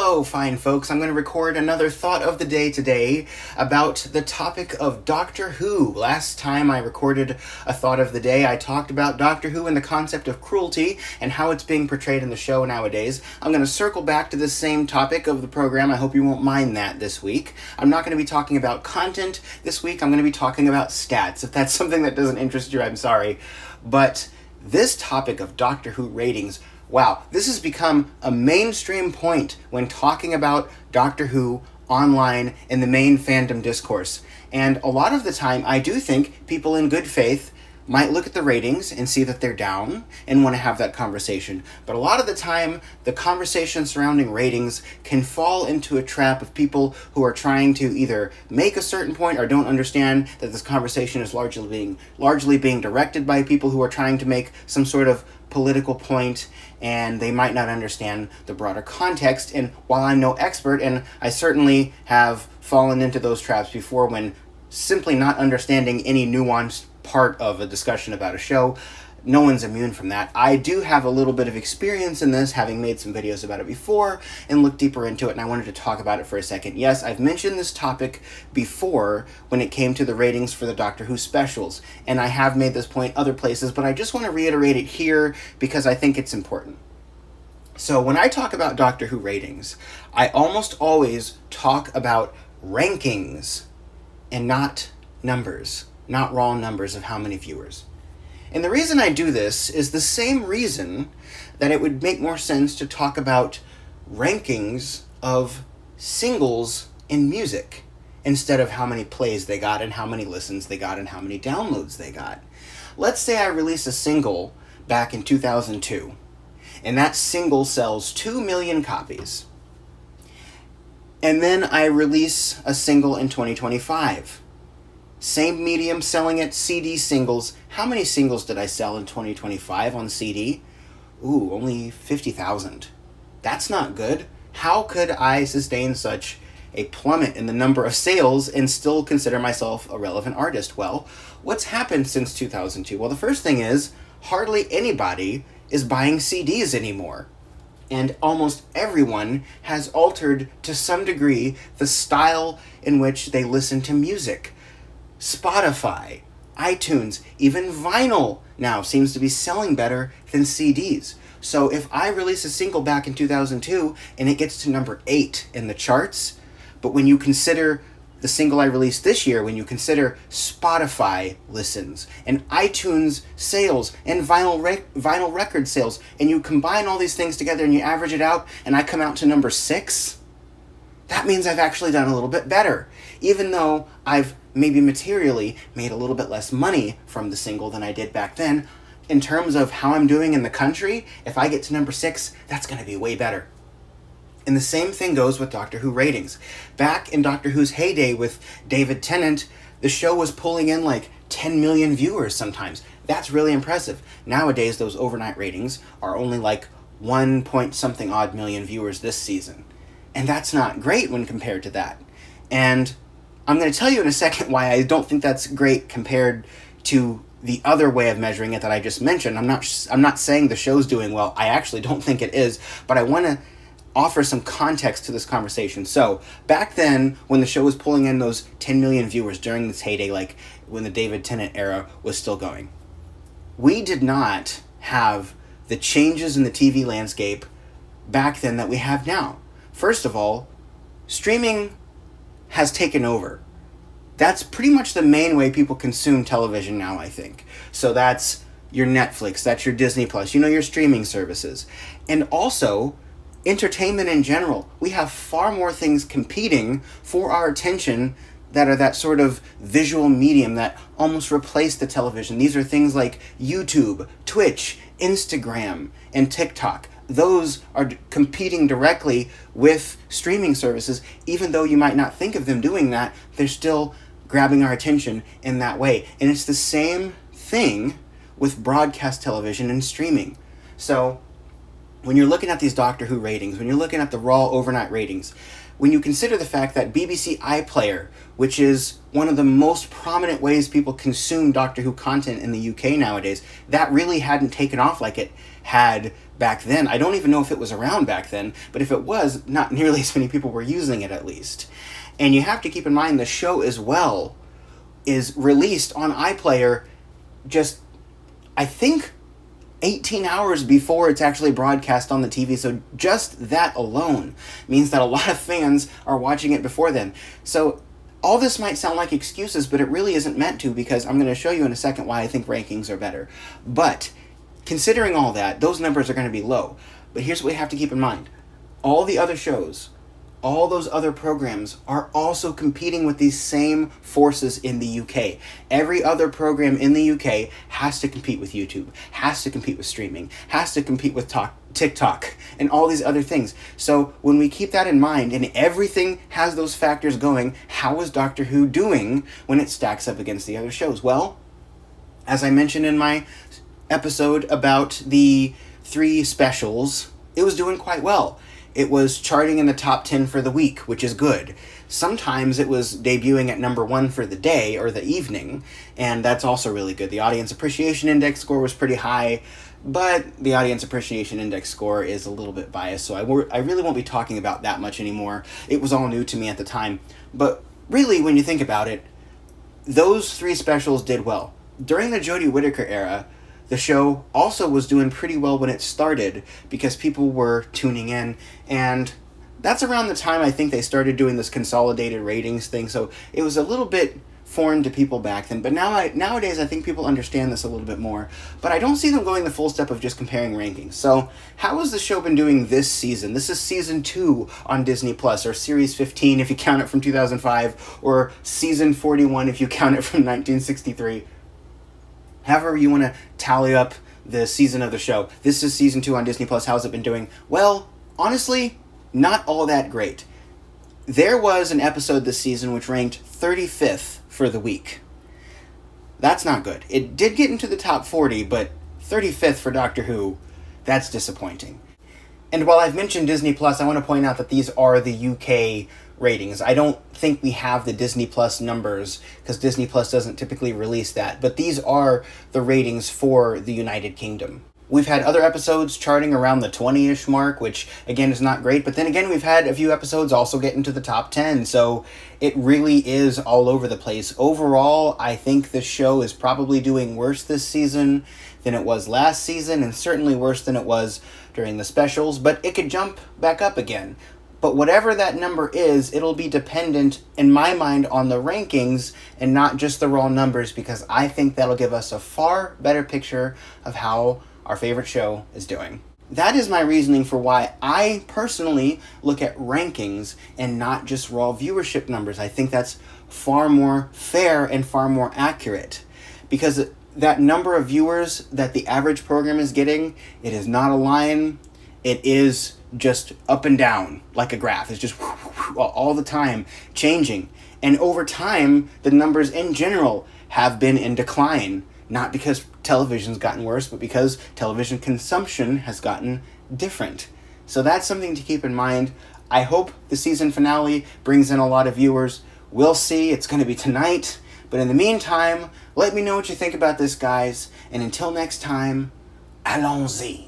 Hello, fine folks. I'm going to record another thought of the day today about the topic of Doctor Who. Last time I recorded a thought of the day, I talked about Doctor Who and the concept of cruelty and how it's being portrayed in the show nowadays. I'm going to circle back to the same topic of the program. I hope you won't mind that this week. I'm not going to be talking about content this week. I'm going to be talking about stats. If that's something that doesn't interest you, I'm sorry. But this topic of Doctor Who ratings, wow, this has become a mainstream point when talking about Doctor Who online in the main fandom discourse. And a lot of the time, I do think people in good faith might look at the ratings and see that they're down and want to have that conversation. But a lot of the time, the conversation surrounding ratings can fall into a trap of people who are trying to either make a certain point or don't understand that this conversation is largely being directed by people who are trying to make some sort of political point, and they might not understand the broader context. And while I'm no expert, and I certainly have fallen into those traps before when simply not understanding any nuanced part of a discussion about a show, no one's immune from that. I do have a little bit of experience in this, having made some videos about it before and looked deeper into it, and I wanted to talk about it for a second. Yes, I've mentioned this topic before when it came to the ratings for the Doctor Who specials, and I have made this point other places, but I just want to reiterate it here because I think it's important. So when I talk about Doctor Who ratings, I almost always talk about rankings and not numbers, not raw numbers of how many viewers. And the reason I do this is the same reason that it would make more sense to talk about rankings of singles in music instead of how many plays they got and how many listens they got and how many downloads they got. Let's say I release a single back in 2002, and that single sells 2 million copies. And then I release a single in 2025. Same medium, selling it, CD singles. How many singles did I sell in 2025 on CD? Ooh, only 50,000. That's not good. How could I sustain such a plummet in the number of sales and still consider myself a relevant artist? Well, what's happened since 2002? Well, the first thing is, hardly anybody is buying CDs anymore. And almost everyone has altered to some degree the style in which they listen to music. Spotify, iTunes, even vinyl now seems to be selling better than CDs. So if I release a single back in 2002 and it gets to number 8 in the charts, but when you consider the single I released this year, when you consider Spotify listens and iTunes sales and vinyl record sales, and you combine all these things together and you average it out and I come out to number 6, that means I've actually done a little bit better. Even though I've maybe materially made a little bit less money from the single than I did back then, in terms of how I'm doing in the country, if I get to number 6, that's going to be way better. And the same thing goes with Doctor Who ratings. Back in Doctor Who's heyday with David Tennant, the show was pulling in like 10 million viewers sometimes. That's really impressive. Nowadays, those overnight ratings are only like 1 point something odd million viewers this season. And that's not great when compared to that. And I'm going to tell you in a second why I don't think that's great compared to the other way of measuring it that I just mentioned. I'm not saying the show's doing well. I actually don't think it is, but I want to offer some context to this conversation. So back then, when the show was pulling in those 10 million viewers during this heyday, like when the David Tennant era was still going, we did not have the changes in the TV landscape back then that we have now. First of all, streaming has taken over. That's pretty much the main way people consume television now, I think. So that's your Netflix, that's your Disney Plus, your streaming services. And also, entertainment in general. We have far more things competing for our attention that are that sort of visual medium that almost replace the television. These are things like YouTube, Twitch, Instagram, and TikTok. Those are competing directly with streaming services. Even though you might not think of them doing that, they're still grabbing our attention in that way. And it's the same thing with broadcast television and streaming. So when you're looking at these Doctor Who ratings, when you're looking at the raw overnight ratings, when you consider the fact that BBC iPlayer, which is one of the most prominent ways people consume Doctor Who content in the UK nowadays, that really hadn't taken off like it had back then. I don't even know if it was around back then, but if it was, not nearly as many people were using it, at least. And you have to keep in mind the show as well is released on iPlayer just, I think, 18 hours before it's actually broadcast on the TV. So just that alone means that a lot of fans are watching it before then. So all this might sound like excuses, but it really isn't meant to, because I'm going to show you in a second why I think rankings are better. But considering all that, those numbers are going to be low. But here's what we have to keep in mind. All the other shows, all those other programs are also competing with these same forces in the UK. Every other program in the UK has to compete with YouTube, has to compete with streaming, has to compete with TikTok, and all these other things. So when we keep that in mind, and everything has those factors going, how is Doctor Who doing when it stacks up against the other shows? Well, as I mentioned in my episode about the 3 specials, it was doing quite well. It was charting in the top 10 for the week, which is good. Sometimes it was debuting at number 1 for the day or the evening, and that's also really good. The Audience Appreciation Index score was pretty high, but the Audience Appreciation Index score is a little bit biased, so I really won't be talking about that much anymore. It was all new to me at the time. But really, when you think about it, those 3 specials did well. During the Jodie Whittaker era, the show also was doing pretty well when it started because people were tuning in, and that's around the time I think they started doing this consolidated ratings thing, so it was a little bit foreign to people back then. But nowadays I think people understand this a little bit more, but I don't see them going the full step of just comparing rankings. So how has the show been doing this season? This is season 2 on Disney Plus, or series 15 if you count it from 2005, or season 41 if you count it from 1963. However you want to tally up the season of the show. This is season 2 on Disney Plus. How's it been doing? Well, honestly, not all that great. There was an episode this season which ranked 35th for the week. That's not good. It did get into the top 40, but 35th for Doctor Who, that's disappointing. And while I've mentioned Disney Plus, I want to point out that these are the UK ratings. I don't think we have the Disney Plus numbers because Disney Plus doesn't typically release that, but these are the ratings for the United Kingdom. We've had other episodes charting around the 20-ish mark, which again is not great, but then again we've had a few episodes also get into the top 10, so it really is all over the place. Overall, I think the show is probably doing worse this season than it was last season, and certainly worse than it was during the specials, but it could jump back up again. But whatever that number is, it'll be dependent, in my mind, on the rankings and not just the raw numbers, because I think that'll give us a far better picture of how our favorite show is doing. That is my reasoning for why I personally look at rankings and not just raw viewership numbers. I think that's far more fair and far more accurate, because that number of viewers that the average program is getting, it is not a line, it is just up and down like a graph. It's just all the time changing. And over time, the numbers in general have been in decline, not because television's gotten worse, but because television consumption has gotten different. So that's something to keep in mind. I hope the season finale brings in a lot of viewers. We'll see. It's going to be tonight. But in the meantime, let me know what you think about this, guys. And until next time, allons-y.